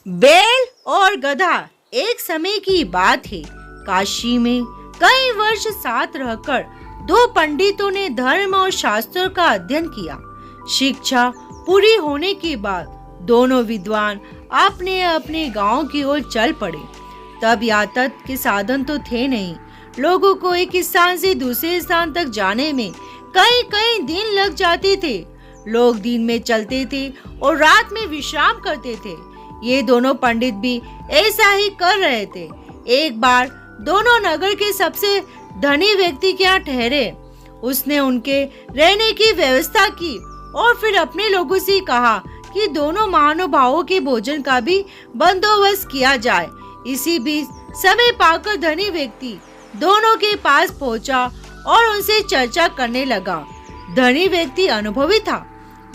बैल और गधा। एक समय की बात है। काशी में कई वर्ष साथ रहकर दो पंडितों ने धर्म और शास्त्रों का अध्ययन किया। शिक्षा पूरी होने के बाद दोनों विद्वान अपने अपने गांव की ओर चल पड़े। तब यातायात के साधन तो थे नहीं। लोगों को एक स्थान से दूसरे स्थान तक जाने में कई कई दिन लग जाते थे। लोग दिन में चलते थे और रात में विश्राम करते थे। ये दोनों पंडित भी ऐसा ही कर रहे थे। एक बार दोनों नगर के सबसे धनी व्यक्ति के यहाँ ठहरे। उसने उनके रहने की व्यवस्था की और फिर अपने लोगों से कहा कि दोनों महानुभावों के भोजन का भी बंदोबस्त किया जाए। इसी बीच समय पाकर धनी व्यक्ति दोनों के पास पहुंचा और उनसे चर्चा करने लगा। धनी व्यक्ति अनुभवी था।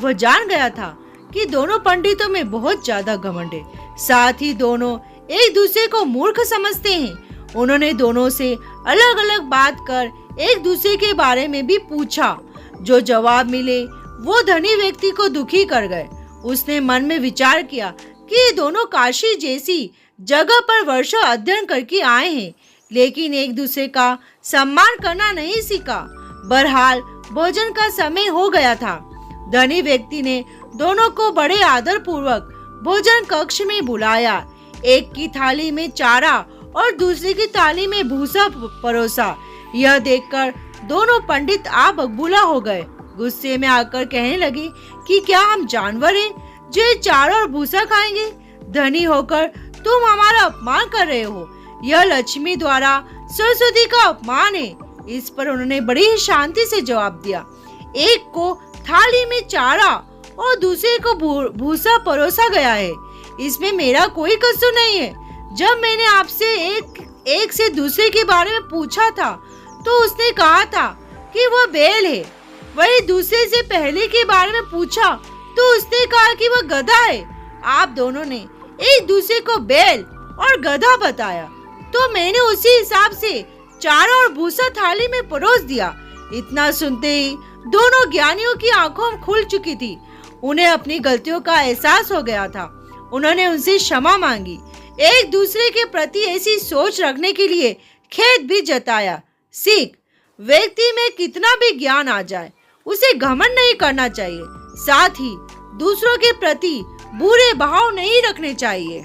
वह जान गया था कि दोनों पंडितों में बहुत ज्यादा घमंड है। साथ ही दोनों एक दूसरे को मूर्ख समझते हैं। उन्होंने दोनों से अलग अलग बात कर एक दूसरे के बारे में भी पूछा। जो जवाब मिले वो धनी व्यक्ति को दुखी कर गए। उसने मन में विचार किया कि ये दोनों काशी जैसी जगह पर वर्षों अध्ययन करके आए हैं, लेकिन एक दूसरे का सम्मान करना नहीं सीखा। बहरहाल भोजन का समय हो गया था। धनी व्यक्ति ने दोनों को बड़े आदर पूर्वक भोजन कक्ष में बुलाया। एक की थाली में चारा और दूसरे की थाली में भूसा परोसा। यह देखकर दोनों पंडित आप बकबूला हो गए। गुस्से में आकर कहने लगे कि क्या हम जानवर हैं जो चारा और भूसा खाएंगे? धनी होकर तुम हमारा अपमान कर रहे हो। यह लक्ष्मी द्वारा सरस्वती का अपमान है। इस पर उन्होंने बड़ी ही शांति से जवाब दिया। एक को थाली में चारा और दूसरे को भूसा परोसा गया है। इसमें मेरा कोई कसूर नहीं है। जब मैंने आपसे एक से दूसरे के बारे में पूछा था तो उसने कहा था कि वह बैल है। वही दूसरे से पहले के बारे में पूछा तो उसने कहा कि वह गधा है। आप दोनों ने एक दूसरे को बैल और गधा बताया तो मैंने उसी हिसाब से चारा और भूसा थाली में परोस दिया। इतना सुनते ही दोनों ज्ञानियों की आंखों खुल चुकी थी। उन्हें अपनी गलतियों का एहसास हो गया था। उन्होंने उनसे क्षमा मांगी। एक दूसरे के प्रति ऐसी सोच रखने के लिए खेद भी जताया। सीख, व्यक्ति में कितना भी ज्ञान आ जाए उसे घमंड नहीं करना चाहिए। साथ ही दूसरों के प्रति बुरे भाव नहीं रखने चाहिए।